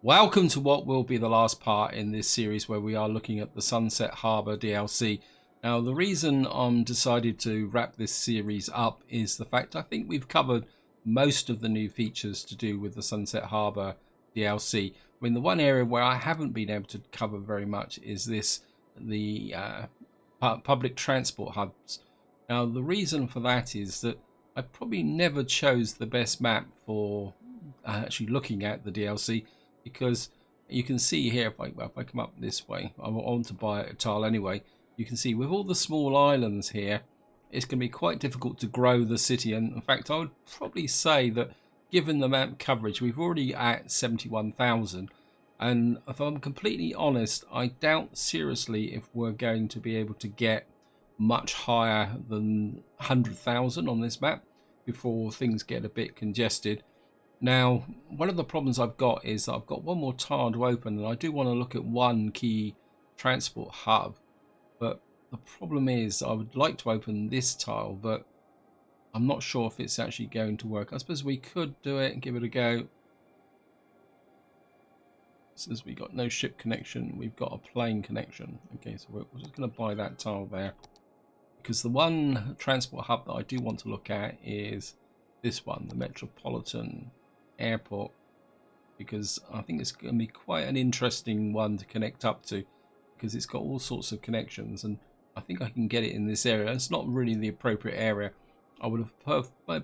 Welcome to what will be the last part in this series where we are looking at the Sunset Harbor DLC. Now, the reason I'm decided to wrap this series up is the fact I think we've covered most of the new features to do with the Sunset Harbor DLC. I mean, the one area where I haven't been able to cover very much is the public transport hubs. Now, the reason for that is that I probably never chose the best map for actually looking at the DLC, because you can see here, if I come up this way, I want to buy a tile anyway. You can see with all the small islands here, it's going to be quite difficult to grow the city. And in fact, I would probably say that given the map coverage, we've already at 71,000. And if I'm completely honest, I doubt seriously if we're going to be able to get much higher than 100,000 on this map before things get a bit congested. Now, one of the problems I've got is I've got one more tile to open, and I do want to look at one key transport hub. But the problem is I would like to open this tile, but I'm not sure if it's actually going to work. I suppose we could do it and give it a go. Since we got no ship connection, we've got a plane connection. Okay, so we're just going to buy that tile there. Because the one transport hub that I do want to look at is this one, the Metropolitan Airport, because I think it's going to be quite an interesting one to connect up to, because it's got all sorts of connections, and I think I can get it in this area. It's not really the appropriate area. I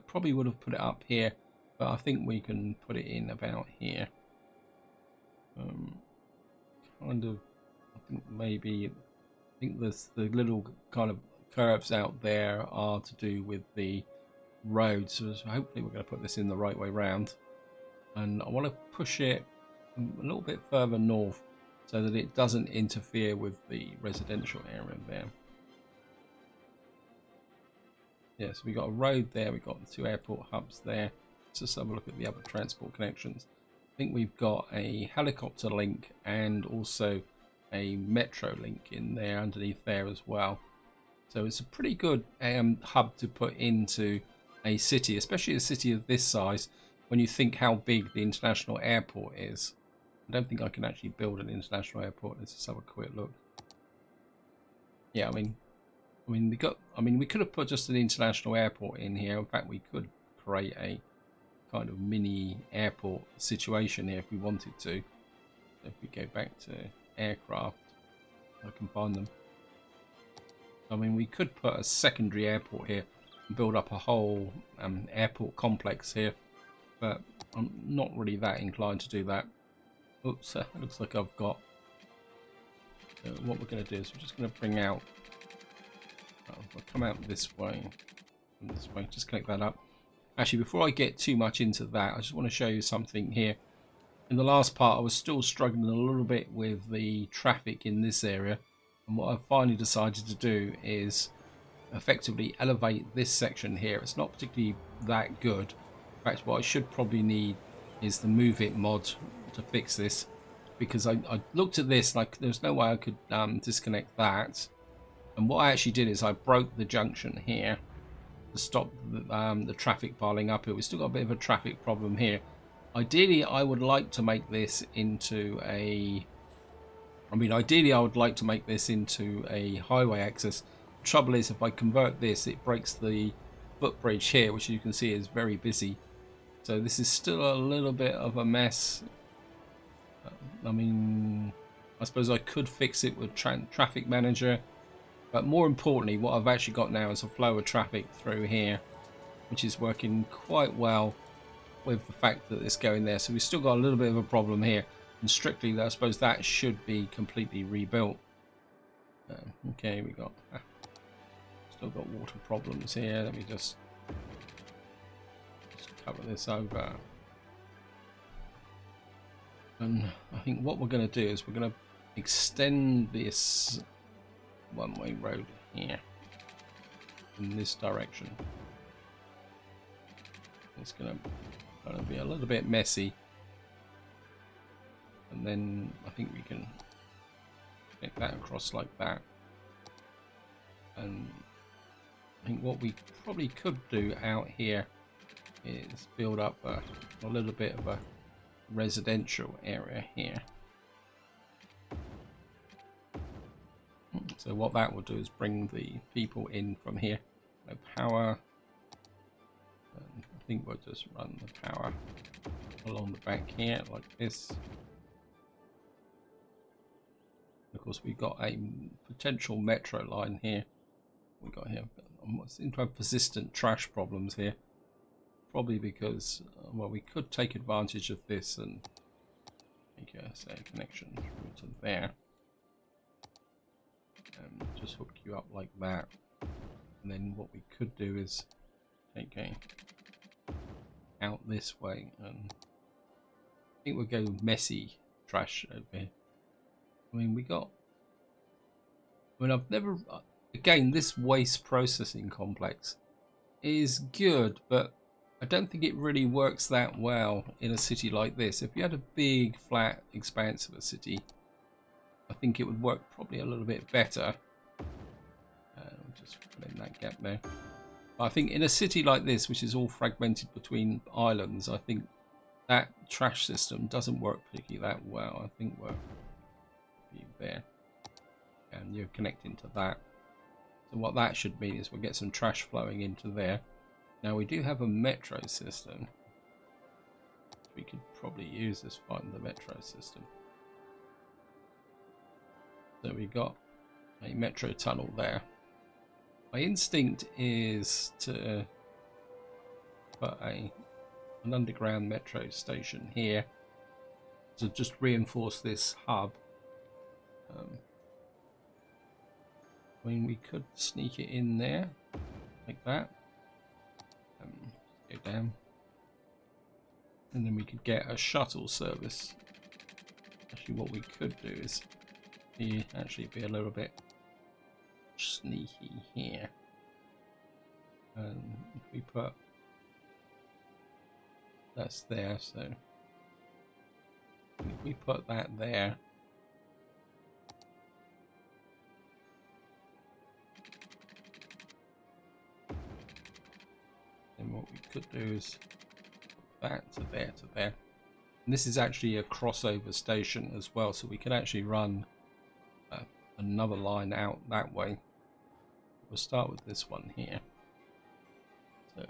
probably would have put it up here, but I think we can put it in about here. Kind of, I think maybe, I think the little kind of curves out there are to do with the road, so hopefully we're going to put this in the right way round. And I want to push it a little bit further north so that it doesn't interfere with the residential area there. Yeah, so we got a road there, we got the two airport hubs there. Let's just have a look at the other transport connections. I think we've got a helicopter link and also a metro link in there underneath there as well. So it's a pretty good hub to put into a city, especially a city of this size, when you think how big the international airport is. I don't think I can actually build an international airport. Let's just have a quick look. Yeah, I mean we could have put just an international airport in here. In fact, we could create a kind of mini airport situation here if we wanted to. So if we go back to aircraft, I can find them. I mean, we could put a secondary airport here and build up a whole airport complex here, but I'm not really that inclined to do that. Oops, it looks like I've got... what we're going to do is we're just going to bring out... I'll come out this way, and this way, just connect that up. Actually, before I get too much into that, I just want to show you something here. In the last part, I was still struggling a little bit with the traffic in this area, and what I've finally decided to do is effectively elevate this section here. It's not particularly that good. In fact, what I should probably need is the Move It mod to fix this, because I looked at this like there's no way I could disconnect that. And what I actually did is I broke the junction here to stop the traffic piling up here. We've still got a bit of a traffic problem here. Ideally, I would like to make this into a... ideally, I would like to make this into a highway access. The trouble is, if I convert this, it breaks the footbridge here, which you can see is very busy. So this is still a little bit of a mess. I suppose I could fix it with Traffic Manager. But more importantly, what I've actually got now is a flow of traffic through here, which is working quite well with the fact that it's going there. So we've still got a little bit of a problem here. And strictly, I suppose that should be completely rebuilt. Okay, we got still got water problems here. Let me just cover this over. And I think what we're going to do is we're going to extend this one-way road here in this direction. It's going to be a little bit messy, and then I think we can get that across like that. And I think what we probably could do out here is build up a little bit of a residential area here. So what that will do is bring the people in from here. No power. And I think we'll just run the power along the back here like this. Of course, we've got a potential metro line here. We got here. I seem to have persistent trash problems here. Probably because, well, we could take advantage of this and make a, say, a connection through to there. And just hook you up like that. And then what we could do is take a out this way, and I think we'll go messy trash over here. I mean, I've never, again, this waste processing complex is good, but I don't think it really works that well in a city like this. If you had a big, flat expanse of a city, I think it would work probably a little bit better. Just fill in that gap there. I think in a city like this, which is all fragmented between islands, I think that trash system doesn't work particularly that well. I think we're there, and you're connecting to that. So what that should mean is we'll get some trash flowing into there. Now we do have a metro system. We could probably use this find the metro system. So we got a metro tunnel there. My instinct is to put an underground metro station here to just reinforce this hub. I mean, we could sneak it in there like that. Go down, and then we could get a shuttle service. Actually, what we could do is actually be a little bit sneaky here, and if we put that's there, so if we put that there, then what we could do is put that to there to there. And this is actually a crossover station as well, so we can actually run another line out that way. We'll start with this one here. So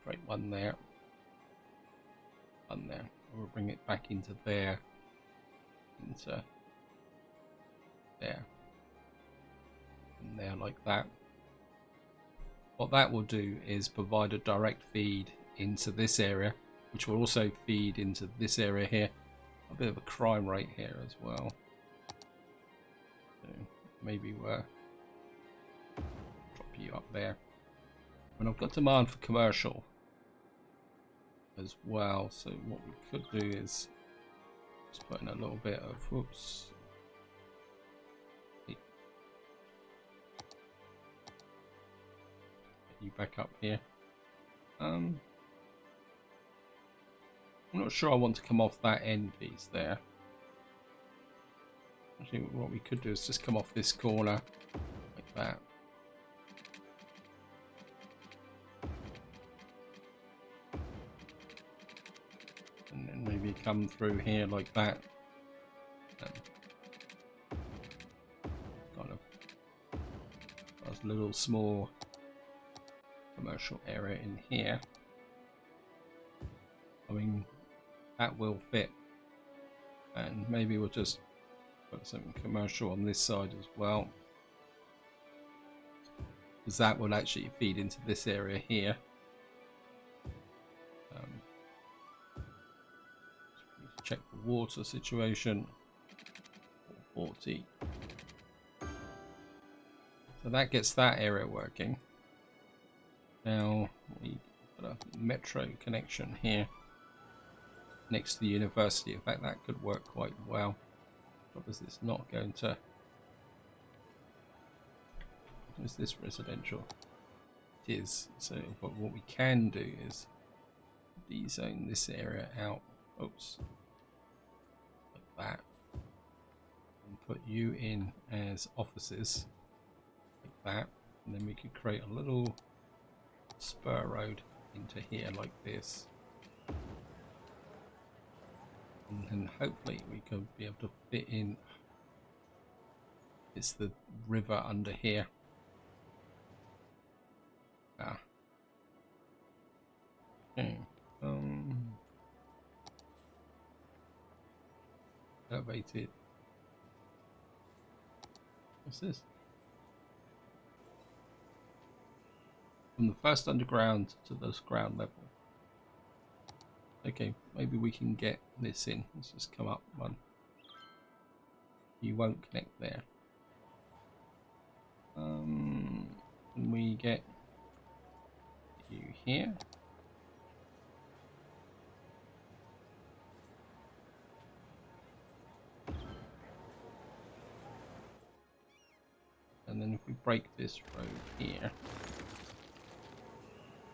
create one there, one there. We'll bring it back into there, into there, and there like that. What that will do is provide a direct feed into this area, which will also feed into this area here. A bit of a crime rate here as well. So maybe we'll drop you up there. And I've got demand for commercial as well. So what we could do is just put in a little bit of whoops. Get you back up here. I'm not sure I want to come off that end piece there. Actually, what we could do is just come off this corner like that. And then maybe come through here like that. And kind of a little small commercial area in here. I mean, that will fit, and maybe we'll just put some commercial on this side as well, because that will actually feed into this area here. Check the water situation. 40. So that gets that area working. Now we put a metro connection here next to the university. In fact, that could work quite well. Obviously, it's not going to. Is this residential? It is. So, but what we can do is de-zone this area out. Oops. Like that. And put you in as offices. Like that. And then we could create a little spur road into here like this. And then hopefully we could be able to fit in. It's the river under here. Ah. Okay. Elevated. What's this? From the first underground to the ground level. Okay, maybe we can get this in. Let's just come up one. You won't connect there. Can we get you here? And then if we break this road here,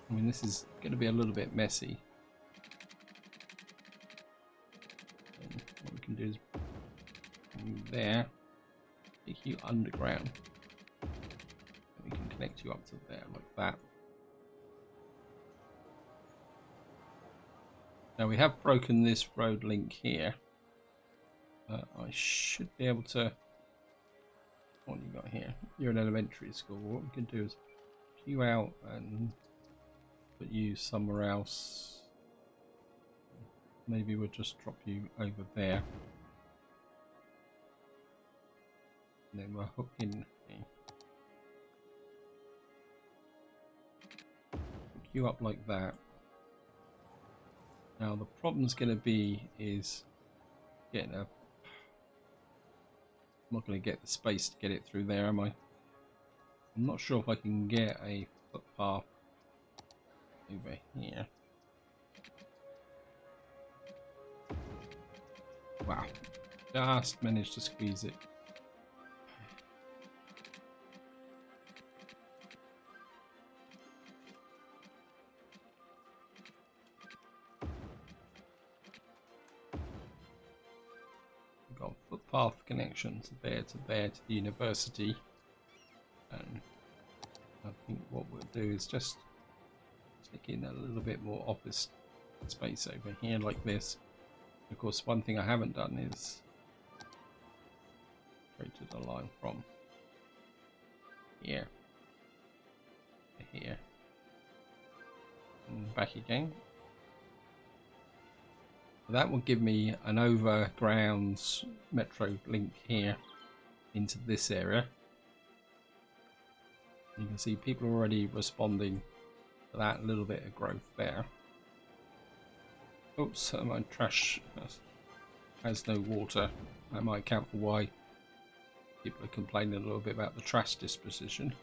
I mean, this is going to be a little bit messy. And what we can do is from there, take you underground, and we can connect you up to there like that. Now we have broken this road link here. I should be able to. What you got here? You're an elementary school. What we can do is queue out and put you somewhere else. Maybe we'll just drop you over there. And then we'll hook in here. Hook you up like that. Now the problem's going to be is getting a. I'm not going to get the space to get it through there, am I? I'm not sure if I can get a footpath over here. Wow, just managed to squeeze it. We've got footpath connections there to the university, and I think what we'll do is just stick in a little bit more office space over here like this. Of course, one thing I haven't done is created a line from here to here and back again. That will give me an overground metro link here into this area. You can see people are already responding to that little bit of growth there. Oops, my trash has no water. That might account for why people are complaining a little bit about the trash disposition.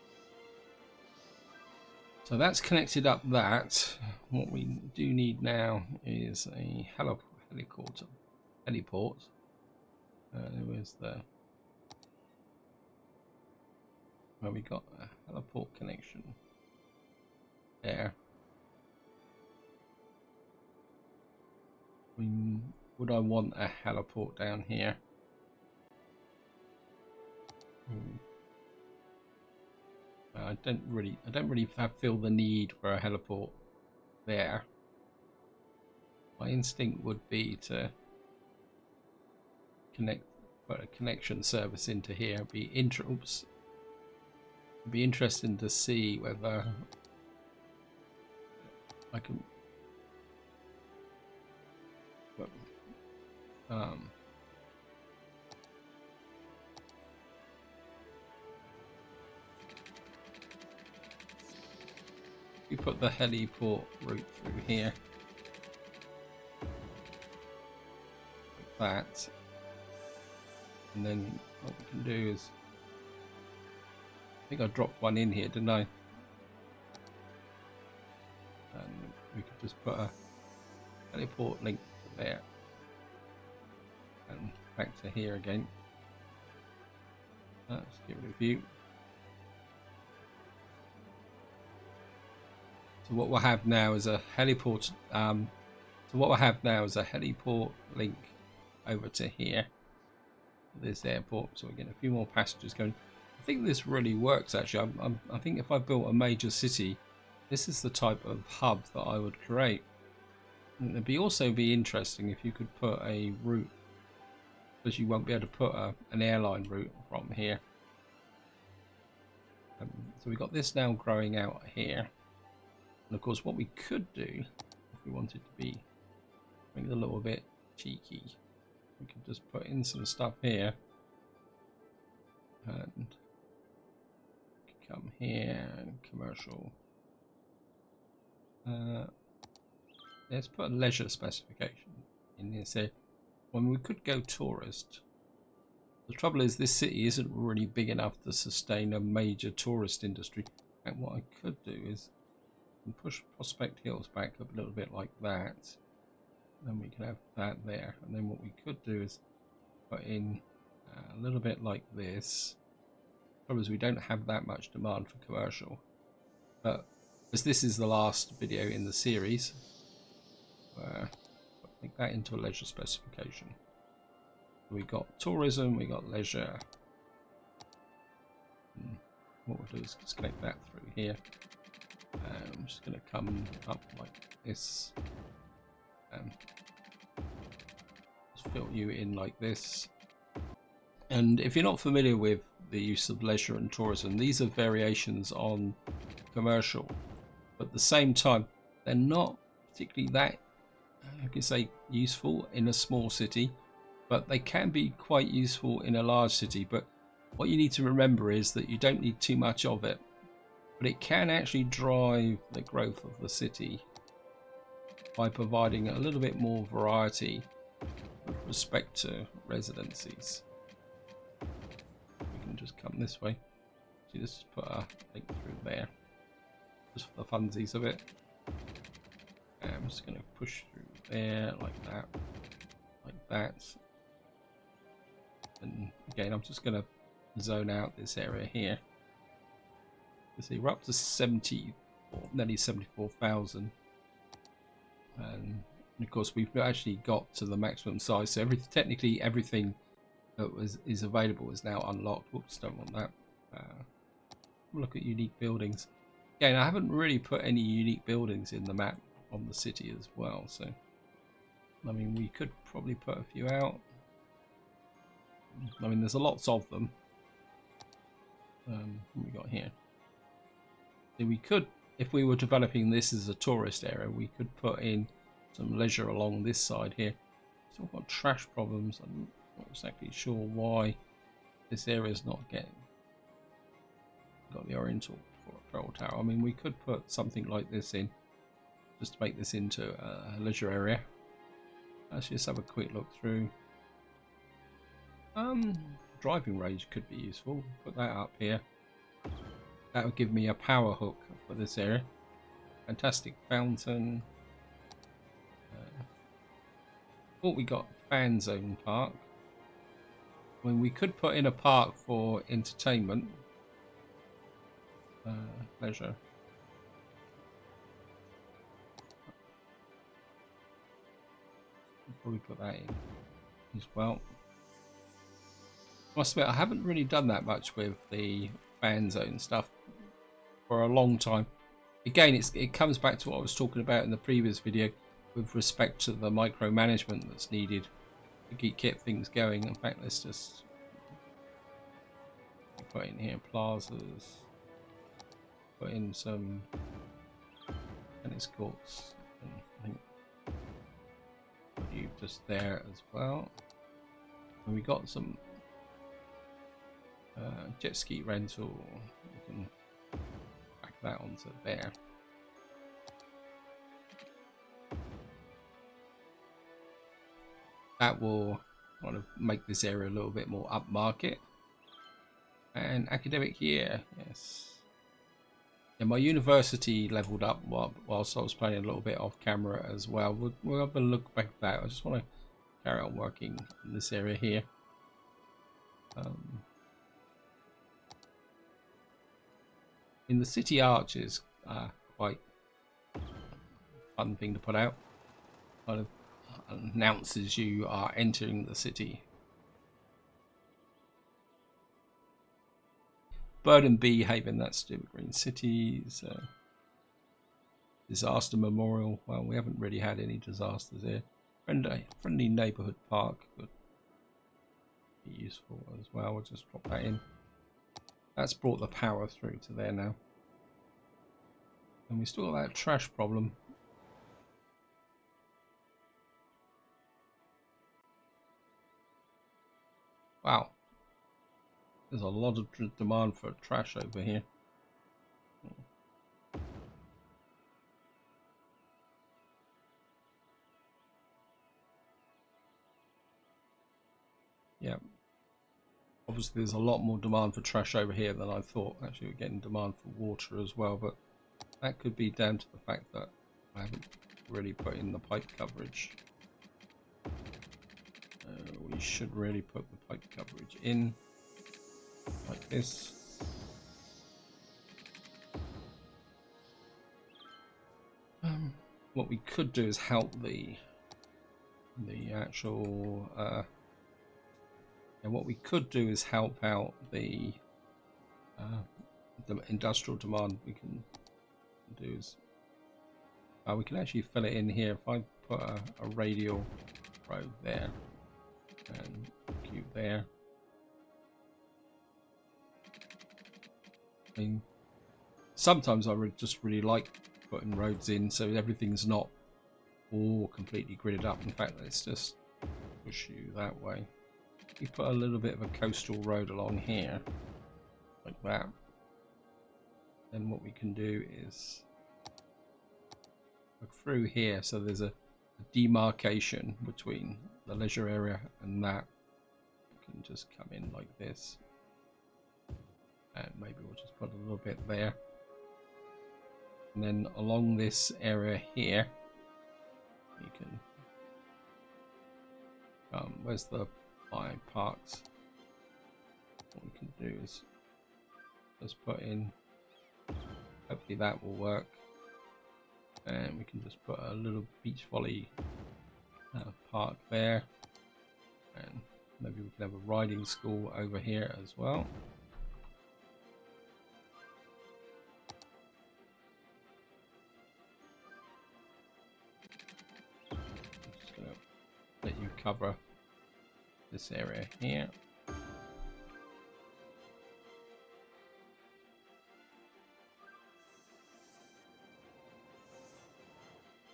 So that's connected up that. What we do need now is a heliport. Where's the... Well, we got a heliport connection there. Would I want a heliport down here? I don't really feel the need for a heliport there. My instinct would be to put a connection service into here. It'd be interesting to see whether I can. We put the heliport route through here like that, and then what we can do is, I think I dropped one in here, didn't I? And we could just put a heliport link to there and back to here again. Let's get rid of you. So what we'll have now is a heliport. Link over to here, this airport. So we're getting a few more passengers going. I think this really works actually. I think if I built a major city, this is the type of hub that I would create. And it'd also be interesting if you could put a route, because you won't be able to put an airline route from here. So we've got this now growing out here. And of course what we could do, if we wanted to be make it a little bit cheeky, we could just put in some stuff here. And come here and commercial. Let's put a leisure specification in here. So when we could go tourist. The trouble is this city isn't really big enough to sustain a major tourist industry. And what I could do is push Prospect Hills back up a little bit like that. Then we can have that there. And then what we could do is put in a little bit like this. The problem is we don't have that much demand for commercial. But as this is the last video in the series, make that into a leisure specification. We got tourism, we got leisure. What we'll do is just connect that through here. I'm just going to come up like this. Just fill you in like this. And if you're not familiar with the use of leisure and tourism, these are variations on commercial. But at the same time, they're not particularly that, I can say, useful in a small city. But they can be quite useful in a large city. But what you need to remember is that you don't need too much of it. But it can actually drive the growth of the city by providing a little bit more variety with respect to residencies. We can just come this way. So just put a link through there. Just for the funsies of it. And I'm just going to push through there like that. Like that. And again, I'm just going to zone out this area here. You see, we're up to 70, or nearly 74,000. And of course, we've actually got to the maximum size. So technically, everything that is available is now unlocked. Whoops, don't want that. Look at unique buildings. Again, I haven't really put any unique buildings in the map on the city as well. So, I mean, we could probably put a few out. I mean, there's lots of them. What we got here? So we could, if we were developing this as a tourist area, we could put in some leisure along this side here. Still got trash problems. I'm not exactly sure why this area is not getting. Got the Oriental Patrol Tower. I mean, we could put something like this in, just to make this into a leisure area. Let's just have a quick look through. Driving range could be useful. Put that up here. That would give me a power hook for this area. Fantastic fountain. What we got? Fan zone park. I mean, we could put in a park for entertainment. Leisure. Probably put that in as well. I must admit, I haven't really done that much with the fan zone stuff for a long time. Again, it comes back to what I was talking about in the previous video with respect to the micromanagement that's needed to keep things going. In fact, let's just put in here plazas, put in some tennis courts, and I think put you just there as well. And we got some jet ski rental. We can back that onto there. That will kind of make this area a little bit more upmarket. And academic year, yes. Yeah, my university leveled up whilst I was playing a little bit off camera as well. We'll have a look back at that. I just want to carry on working in this area here. In the city arches, quite a fun thing to put out. Kind of announces you are entering the city. Bird and Bee Haven, that's to do with green cities. disaster memorial. Well, we haven't really had any disasters here. Friendly neighborhood park could be useful as well. We'll just drop that in. That's brought the power through to there now. And we still got that trash problem. Wow. There's a lot of demand for trash over here. Yeah. Obviously there's a lot more demand for trash over here than I thought. Actually we're getting demand for water as well, but that could be down to the fact that I haven't really put in the pipe coverage. We should really put the pipe coverage in like this. What we could do is help the actual and what we could do is help out the industrial demand. We can do is we can actually fill it in here. If I put a radial road there and cube there, I mean, sometimes I would just really like putting roads in so everything's not all completely gridded up. In fact, let's just push you that way. We put a little bit of a coastal road along here like that, then what we can do is look through here, so there's a demarcation between the leisure area and that. We can just come in like this, and maybe we'll just put a little bit there, and then along this area here you can where's the parks? What we can do is just put in, hopefully that will work, and we can just put a little beach volley park there, and maybe we can have a riding school over here as well. I'm just going to let you cover this area here.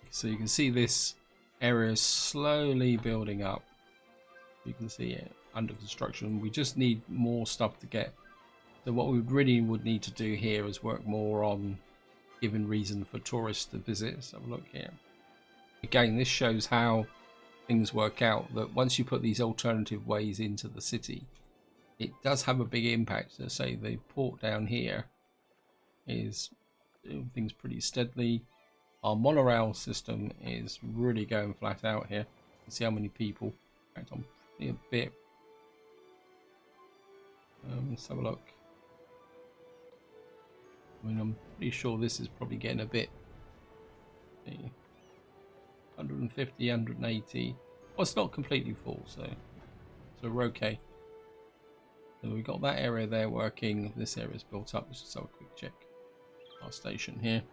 So you can see this area is slowly building up. You can see it under construction. We just need more stuff to get. So what we really would need to do here is work more on giving reason for tourists to visit. Let's have a look here. Again, this shows how things work out, that once you put these alternative ways into the city, it does have a big impact. So say the port down here is doing things pretty steadily. Our monorail system is really going flat out here. You can see how many people. In fact, I'm a bit. Let's have a look. I mean, I'm pretty sure this is probably getting a bit. 150, 180. Well, it's not completely full, so we're okay. So we've got that area there working. This area is built up. Let's just have a quick check. Our station here.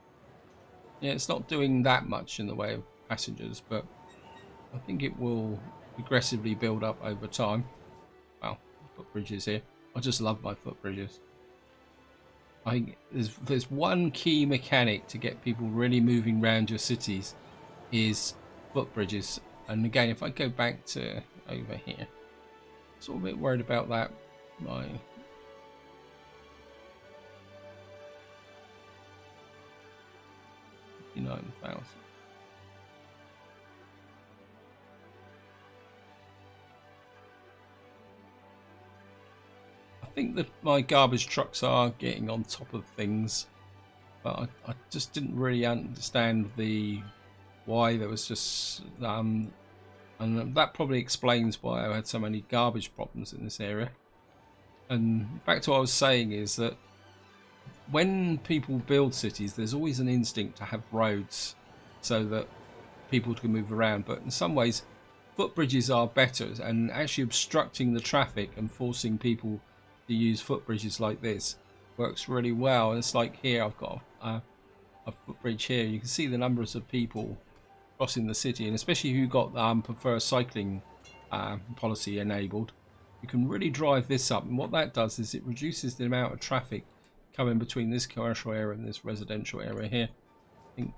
Yeah, it's not doing that much in the way of passengers, but I think it will progressively build up over time. Wow, footbridges here. I just love my footbridges. I think there's one key mechanic to get people really moving around your cities is footbridges. And again, if I go back to over here, I'm sort of a bit worried about that. My 59,000. I think that my garbage trucks are getting on top of things, but I just didn't really understand why there was just and that probably explains why I had so many garbage problems in this area. And back to what I was saying is that when people build cities, there's always an instinct to have roads so that people can move around, but in some ways footbridges are better, and actually obstructing the traffic and forcing people to use footbridges like this works really well. And it's like here I've got a footbridge here. You can see the numbers of people crossing the city, and especially if you've got prefer cycling policy enabled, you can really drive this up. And what that does is it reduces the amount of traffic coming between this commercial area and this residential area here. I think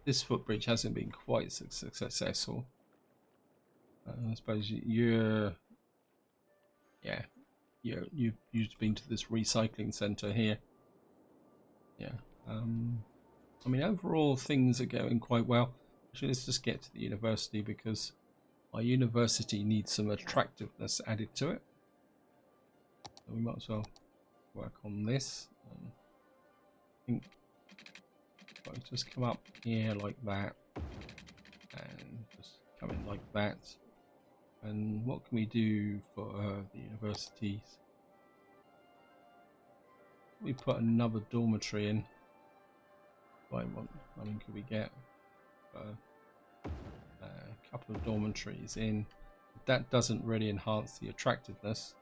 this footbridge hasn't been quite successful. I suppose you've been to this recycling center here. Yeah. I mean, overall things are going quite well. Actually, let's just get to the university, because our university needs some attractiveness added to it. So we might as well work on this. I think if I just come up here like that, and just come in like that. And what can we do for the universities? We put another dormitory in. I mean, could we get a couple of dormitories in? That doesn't really enhance the attractiveness.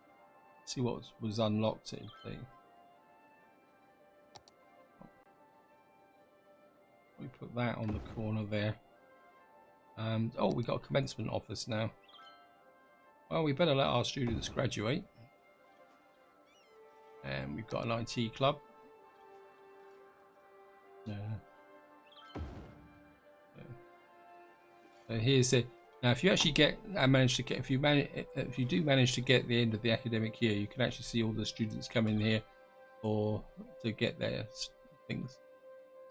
Let's see what was unlocked. We put that on the corner there. Oh, we got a commencement office now. Well, we better let our students graduate. And we've got an IT club. So here's it. Now, if you actually if you do manage to get the end of the academic year, you can actually see all the students come in here to get their things.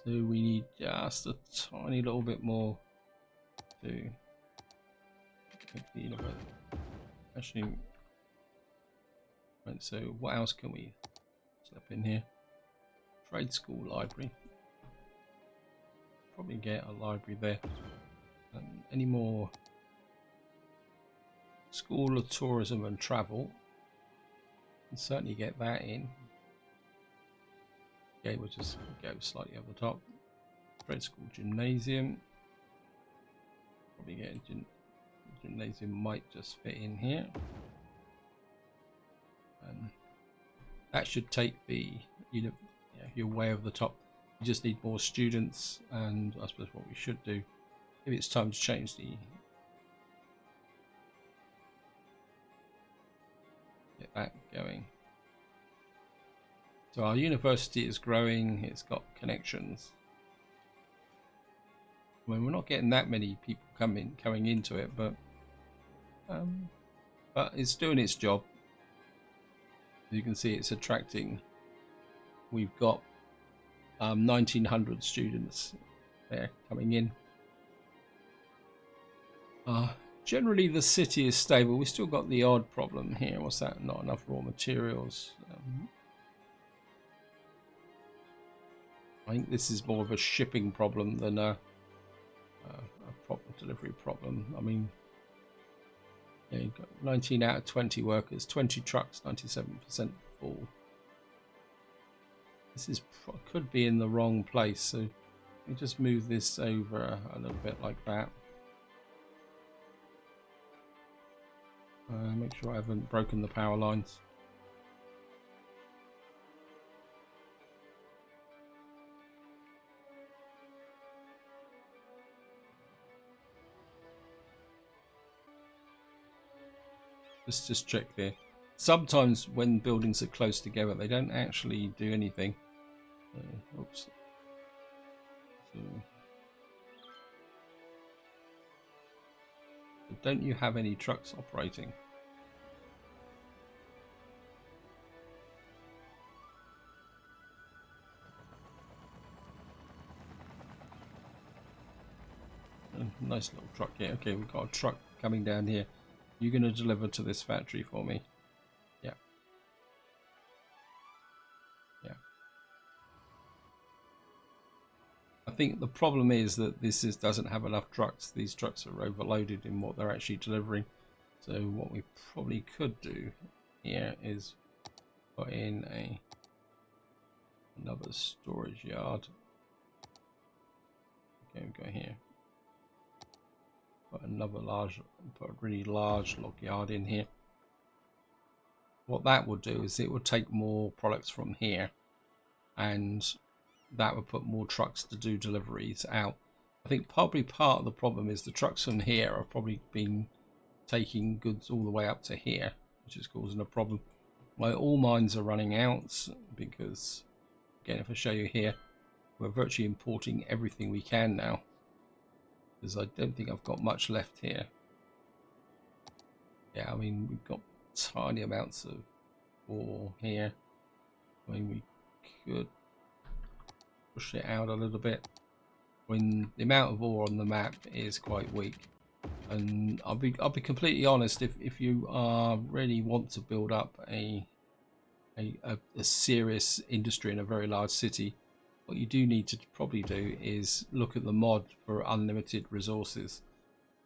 So we need just a tiny little bit more to make the university. Actually, right, so what else can we slip in here? Trade school library. Probably get a library there. Any more School of Tourism and Travel? Can certainly get that in. Okay, we'll just go slightly over the top. Trade school gymnasium. Probably get gymnasium might just fit in here. And that should take your way over the top. You just need more students, and I suppose what we should do, maybe it's time to change get that going. So our university is growing, it's got connections. I mean, we're not getting that many people coming into it, but it's doing its job. As you can see, it's attracting. We've got 1900 students there coming in. Generally the city is stable. We still got the odd problem here. What's that? Not enough raw materials. I think this is more of a shipping problem than a proper delivery problem. I mean, yeah, you've got 19 out of 20 workers, 20 trucks, 97% full. This could be in the wrong place, so let me just move this over a little bit like that. Make sure I haven't broken the power lines. Let's just check there. Sometimes when buildings are close together, they don't actually do anything. Oops. So, don't you have any trucks operating? Nice little truck here. Okay, we've got a truck coming down here. You're going to deliver to this factory for me. Yeah. Yeah. I think the problem is that this doesn't have enough trucks. These trucks are overloaded in what they're actually delivering. So what we probably could do here is put in another storage yard. Okay, we go here. Put a really large log yard in here. What that will do is it will take more products from here and that would put more trucks to do deliveries out. I think probably part of the problem is the trucks from here are probably been taking goods all the way up to here, which is causing a problem. My ore mines are running out because, again, if I show you here, we're virtually importing everything we can now, because I don't think I've got much left here. Yeah, I mean, we've got tiny amounts of ore here. I mean, we could push it out a little bit. I mean, the amount of ore on the map is quite weak. And I'll be completely honest, if you really want to build up a serious industry in a very large city, what you do need to probably do is look at the mod for unlimited resources,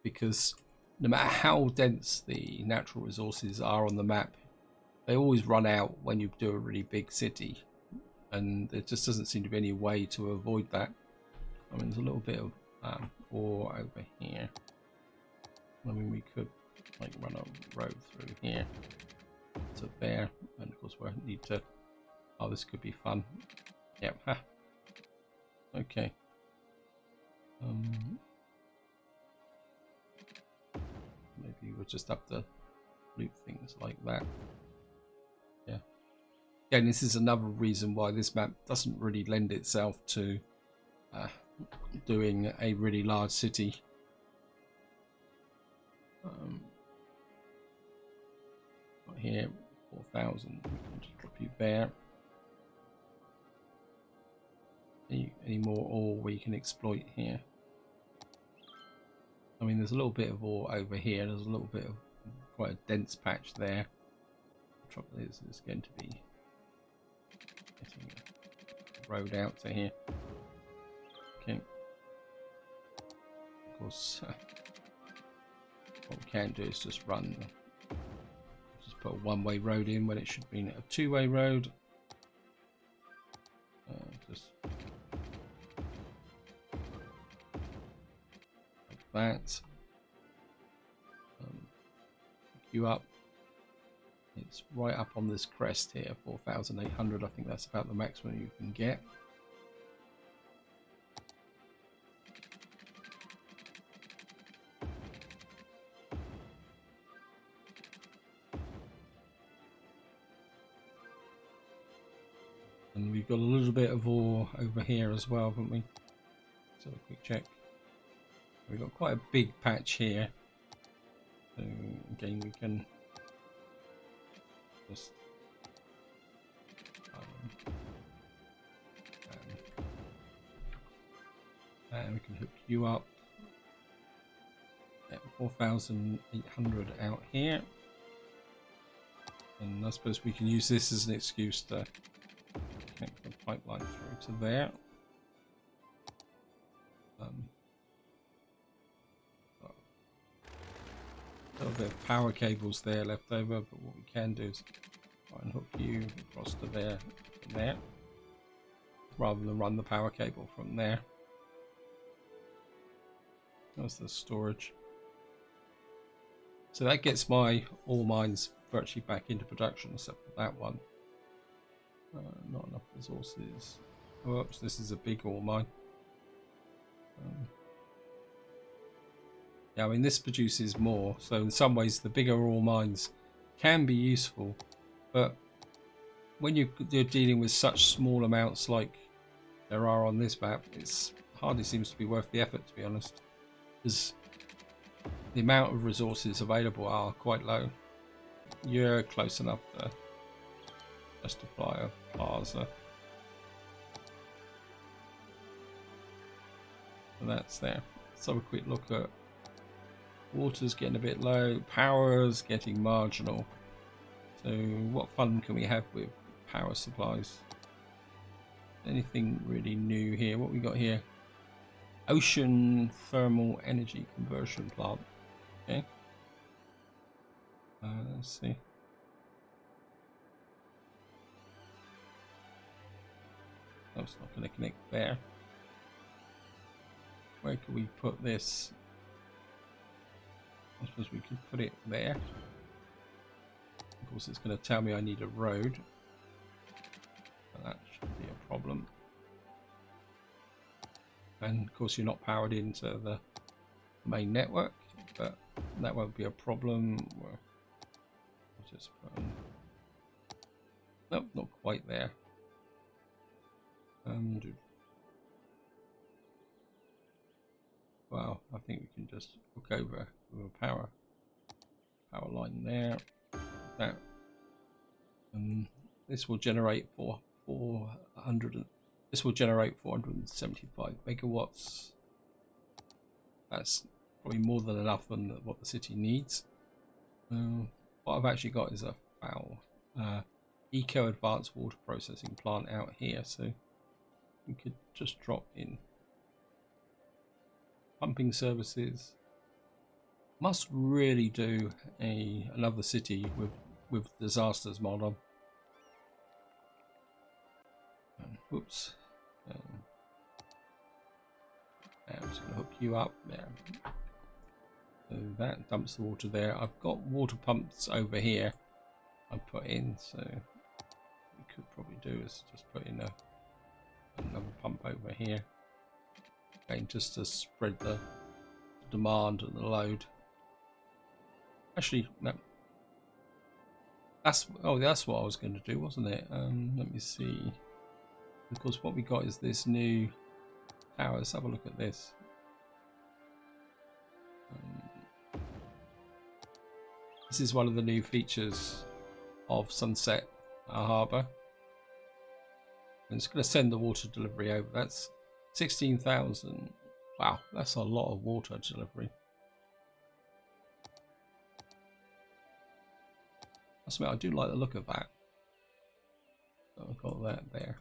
because no matter how dense the natural resources are on the map, they always run out when you do a really big city, and there just doesn't seem to be any way to avoid that. I mean, there's a little bit of ore over here. I mean, we could like run a road through here to there, and of course we need to. Oh, this could be fun. Yep. Ha. Okay. Maybe we'll just have to loot things like that. Yeah. Again, this is another reason why this map doesn't really lend itself to doing a really large city. Here, 4,000. We can just drop you there. Any more ore we can exploit here? I mean, there's a little bit of ore over here. There's a little bit of quite a dense patch there. The trouble is, it's going to be getting a road out to here. Okay. Of course, what we can do is just run. Just put a one-way road in when it should be a two-way road. Just like that. Queue up. It's right up on this crest here, 4,800. I think that's about the maximum you can get. And we've got a little bit of ore over here as well, haven't we? Let's have a quick check. We've got quite a big patch here. So again, we can just and we can hook you up at 4,800 out here, and I suppose we can use this as an excuse to connect the pipeline through to there. A little bit of power cables there left over, but what we can do is try and hook you across to there from there, rather than run the power cable from there. That's the storage. So that gets my ore mines virtually back into production, except for that one. Not enough resources. Oops, this is a big ore mine. Yeah, I mean, this produces more, so in some ways the bigger ore mines can be useful, but when you're dealing with such small amounts like there are on this map, it hardly seems to be worth the effort, to be honest, because the amount of resources available are quite low. You're close enough to justify a plaza. And that's there. Let's have a quick look at water's getting a bit low, power's getting marginal. So what fun can we have with power supplies? Anything really new here? What we got here? Ocean thermal energy conversion plant. Okay. Let's see. That's not going to connect there. Where can we put this? I suppose we could put it there. Of course, it's going to tell me I need a road. But that shouldn't be a problem. and of course you're not powered into the main network, but that won't be a problem. We'll just put on... Nope, not quite there. Well, I think we can just hook over with a power line there. That, and this will generate 400. This will generate 475 megawatts. That's probably more than enough than what the city needs. What I've actually got is a foul eco advanced water processing plant out here, so we could just drop in pumping services. Must really do another city with disasters mod on. Whoops. I'm just going to hook you up there. So that dumps the water there. I've got water pumps over here I put in, so what we could probably do is just put in another pump over here. Again, just to spread the demand and the load. Actually, no. That's what I was going to do, wasn't it? Let me see. Of course, what we got is this new tower. Let's have a look at this. This is one of the new features of Sunset Harbour. And it's going to send the water delivery over. That's 16,000. Wow, that's a lot of water delivery. I do like the look of that. So I've got that there.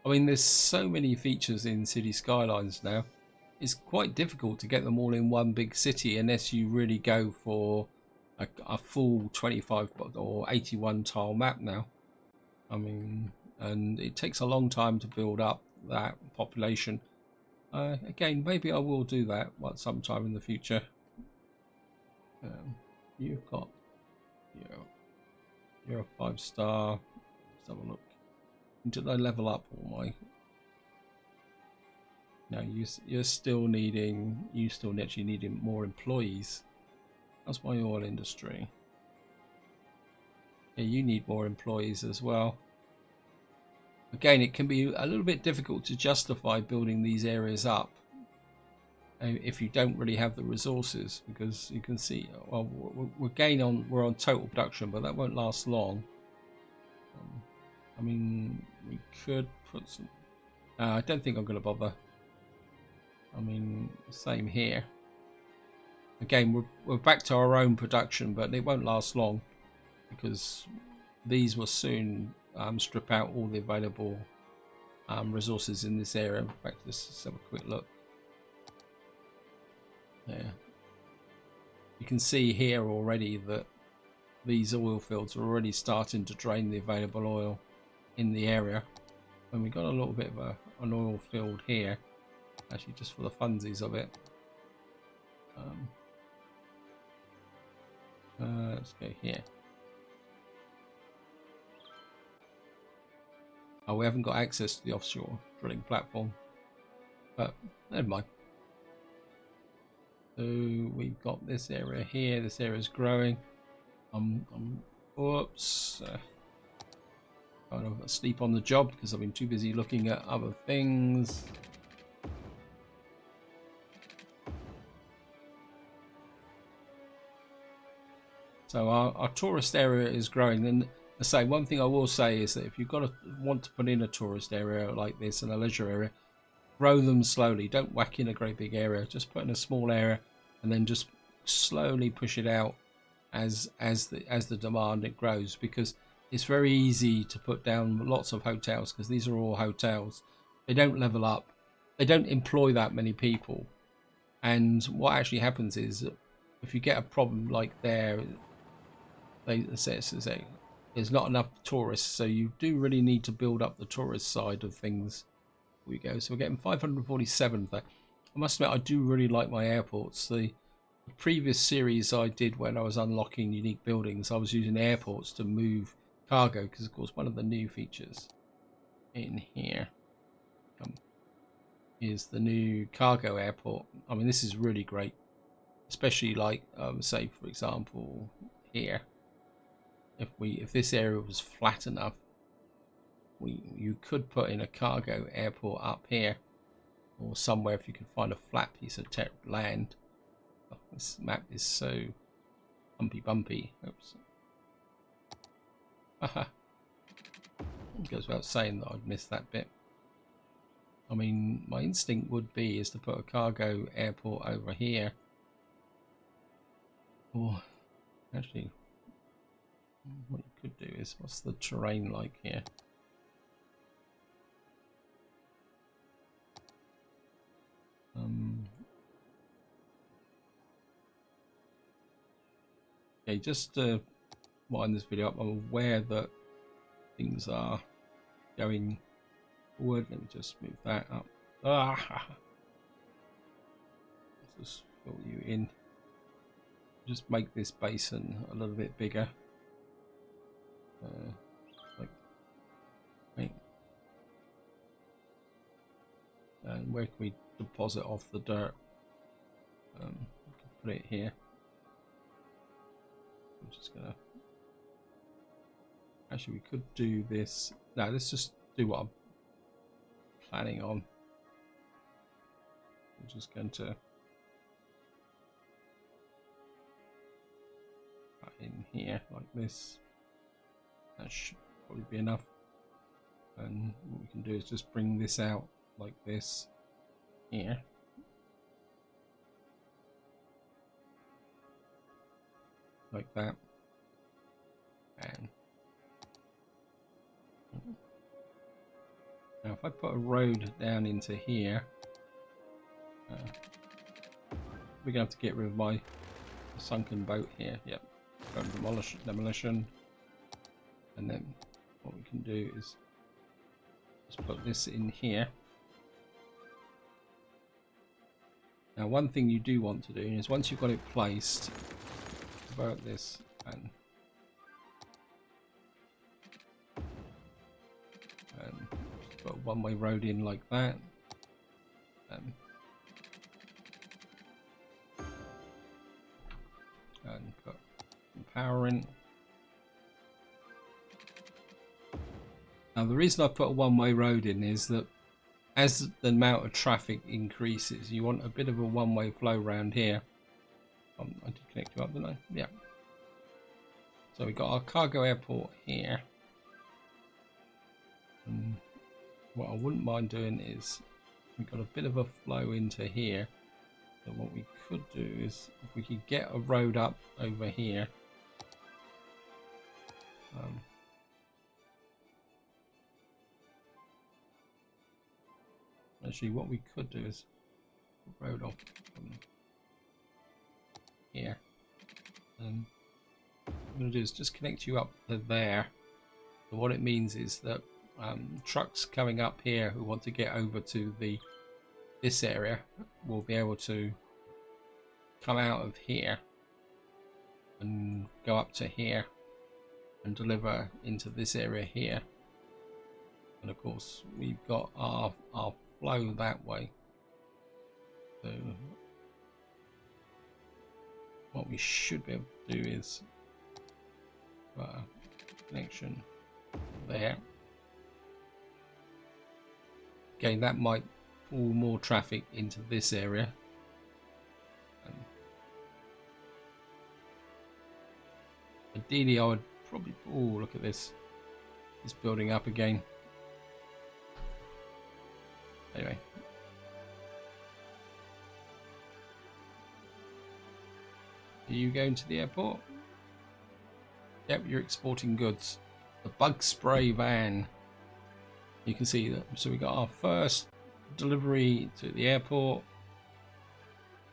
I mean, there's so many features in Cities Skylines now. It's quite difficult to get them all in one big city unless you really go for a full 25 or 81 tile map now. I mean, and it takes a long time to build up that population. Again, maybe I will do that sometime in the future. You've got, you're a 5-star. Let's have a look. Did I level up all my? No, you're still needing. You still actually needing more employees. That's my oil industry. Yeah, you need more employees as well. Again, it can be a little bit difficult to justify building these areas up if you don't really have the resources, because you can see, well, we're on total production, but that won't last long. I mean, we could put some. I don't think I'm going to bother. I mean, same here. Again, we're back to our own production, but it won't last long because these will soon strip out all the available resources in this area. In fact, let's have a quick look. Yeah, you can see here already that these oil fields are already starting to drain the available oil in the area, and we got a little bit of an oil field here, actually, just for the funsies of it. Let's go here. Oh, we haven't got access to the offshore drilling platform, but never mind. So we've got this area here. This area is growing. Whoops. Kind of asleep on the job because I've been too busy looking at other things. So our tourist area is growing. And I say, one thing I will say is that if you've want to put in a tourist area like this and a leisure area, grow them slowly. Don't whack in a great big area. Just put in a small area and then just slowly push it out as the demand it grows, because it's very easy to put down lots of hotels, because these are all hotels. They don't level up. They don't employ that many people. And what actually happens is that if you get a problem like there, they say there's not enough tourists, so you do really need to build up the tourist side of things. Here we go. So we're getting 547 there. I must admit, I do really like my airports. The previous series I did when I was unlocking unique buildings, I was using airports to move cargo, because of course one of the new features in here is the new cargo airport. I mean, this is really great, especially like say for example here, if this area was flat enough, you could put in a cargo airport up here or somewhere if you could find a flat piece of land. Oh, this map is so bumpy. Oops. Haha. It goes without saying that I'd missed that bit. I mean, my instinct would be is to put a cargo airport over here. Or actually, what you could do is, what's the terrain like here? Okay, just to wind this video up, I'm aware that things are going forward. Let me just move that up. Ah! Let's just fill you in. Just make this basin a little bit bigger. Right. And where can we deposit off the dirt? We can put it here. I'm just gonna. Actually, we could do this. No, let's just do what I'm planning on. I'm just going to put in here like this. That should probably be enough. And what we can do is just bring this out like this here. Like that. And now if I put a road down into here, we're going to have to get rid of my sunken boat here. Yep. Demolition. And then what we can do is just put this in here. Now one thing you do want to do is once you've got it placed, convert this and put a one-way road in like that. And put some power in. Now the reason I put a one-way road in is that as the amount of traffic increases, you want a bit of a one-way flow around here. I did connect you up, didn't I? Yeah. So we got our cargo airport here. And what I wouldn't mind doing is we've got a bit of a flow into here. So what we could do is if we could get a road up over here. Actually, what we could do is road off from here. And what I'm going to do is just connect you up to there. So what it means is that trucks coming up here who want to get over to this area will be able to come out of here and go up to here and deliver into this area here. And of course we've got our flow that way. So what we should be able to do is put a connection there. Again, that might pull more traffic into this area. Ideally, I would probably. Oh, look at this! It's building up again. Anyway, are you going to the airport? Yep, you're exporting goods. The bug spray van. You can see that. So we got our first delivery to the airport,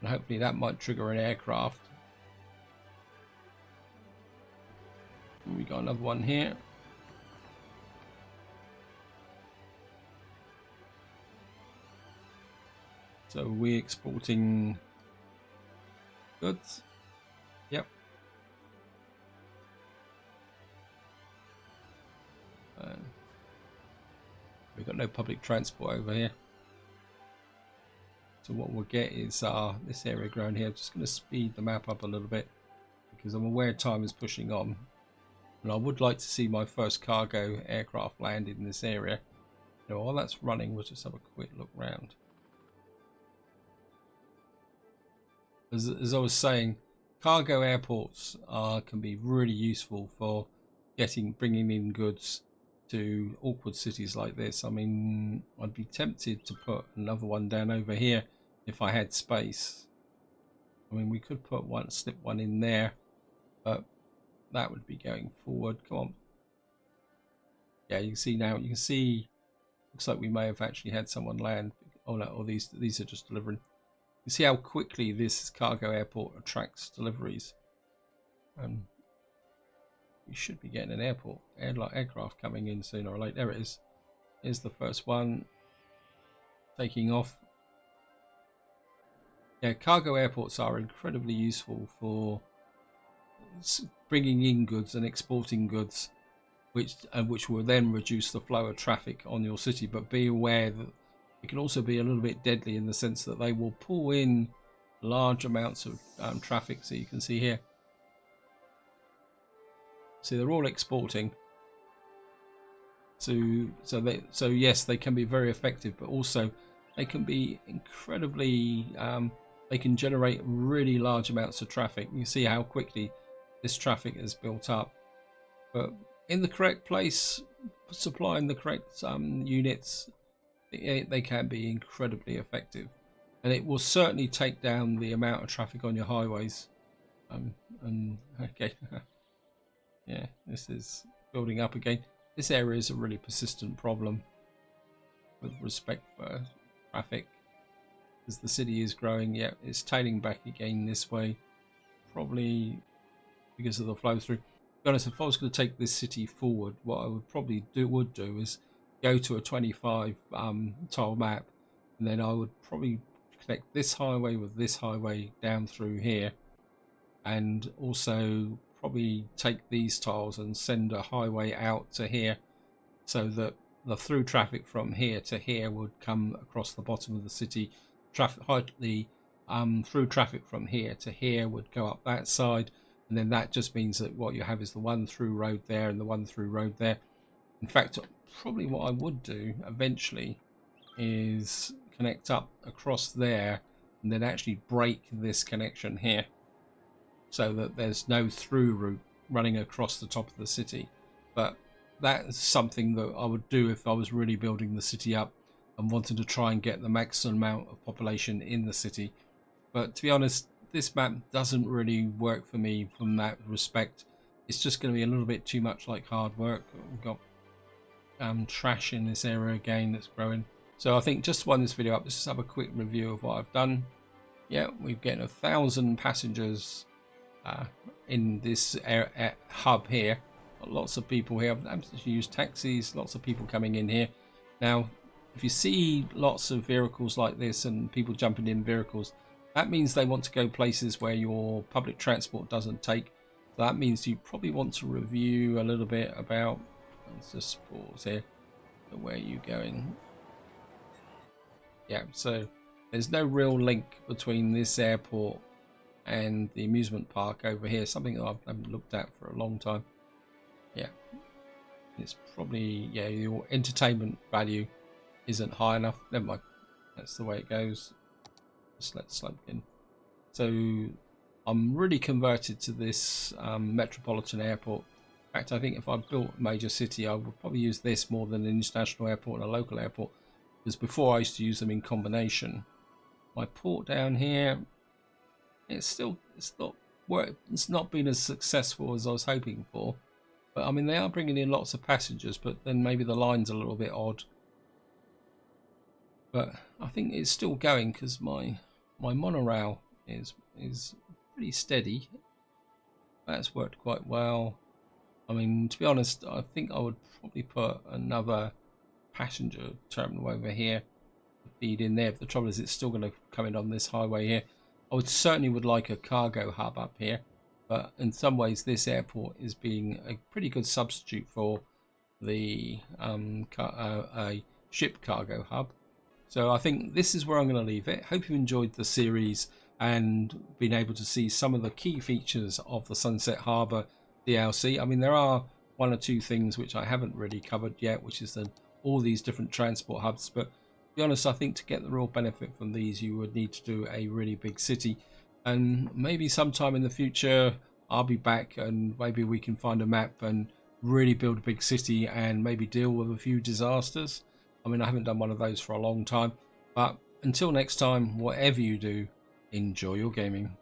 and hopefully that might trigger an aircraft. We got another one here. So we're exporting goods. Yep. got no public transport over here. So what we'll get is this area growing here. I'm just going to speed the map up a little bit because I'm aware time is pushing on. And I would like to see my first cargo aircraft land in this area. Now, while that's running, we'll just have a quick look round. As I was saying, cargo airports can be really useful for bringing in goods to awkward cities like this. I mean, I'd be tempted to put another one down over here if I had space. I mean, we could slip one in there, but that would be going forward. Come on. Yeah, you can see now. You can see. Looks like we may have actually had someone land. Oh no, or these are just delivering. You see how quickly this cargo airport attracts deliveries. We should be getting an aircraft coming in sooner or later. There it is. Here's the first one taking off. Yeah, cargo airports are incredibly useful for bringing in goods and exporting goods, which will then reduce the flow of traffic on your city. But be aware that it can also be a little bit deadly in the sense that they will pull in large amounts of traffic. So you can see here. See, they're all exporting. So yes, they can be very effective, but also they can be incredibly. They can generate really large amounts of traffic. You see how quickly this traffic is built up. But in the correct place, supplying the correct units, they can be incredibly effective, and it will certainly take down the amount of traffic on your highways. And okay. Yeah, this is building up again. This area is a really persistent problem with respect for traffic. As the city is growing, yeah, it's tailing back again this way. Probably because of the flow through. To be honest, if I was going to take this city forward, what I would probably do is go to a 25 tile map, and then I would probably connect this highway with this highway down through here, and also probably take these tiles and send a highway out to here, so that the through traffic from here to here would come across the bottom of the city. Through traffic from here to here would go up that side, and then that just means that what you have is the one through road there and the one through road there. In fact, probably what I would do eventually is connect up across there and then actually break this connection here, so that there's no through route running across the top of the city. But that's something that I would do if I was really building the city up and wanted to try and get the maximum amount of population in the city. But to be honest, this map doesn't really work for me from that respect. It's just going to be a little bit too much like hard work. We've got trash in this area again that's growing. So I think just to wind this video up, let's just have a quick review of what I've done. Yeah, we're getting 1,000 passengers in this hub here. Lots of people here. I've actually used taxis, lots of people coming in here. Now, if you see lots of vehicles like this and people jumping in vehicles, that means they want to go places where your public transport doesn't take. So that means you probably want to review a little bit about, let's just pause here, where are you going? Yeah, so there's no real link between this airport and the amusement park over here, something that I haven't looked at for a long time. Yeah, it's probably, yeah, your entertainment value isn't high enough. Never mind, that's the way it goes. Just let's slump in. So I'm really converted to this Metropolitan airport. In fact, I think if I built a major city, I would probably use this more than an international airport and a local airport, because before I used to use them in combination. My port down here, it's not been as successful as I was hoping for. But I mean, they are bringing in lots of passengers, but then maybe the line's a little bit odd. But I think it's still going because my monorail is pretty steady. That's worked quite well. I mean, to be honest, I think I would probably put another passenger terminal over here to feed in there. But the trouble is, it's still going to come in on this highway here. I certainly would like a cargo hub up here, but in some ways, this airport is being a pretty good substitute for the a ship cargo hub. So I think this is where I'm going to leave it. Hope you enjoyed the series and been able to see some of the key features of the Sunset Harbour DLC. I mean, there are one or two things which I haven't really covered yet, which is all these different transport hubs. But to be honest, I think to get the real benefit from these, you would need to do a really big city. And maybe sometime in the future, I'll be back and maybe we can find a map and really build a big city and maybe deal with a few disasters. I mean, I haven't done one of those for a long time. But until next time, whatever you do, enjoy your gaming.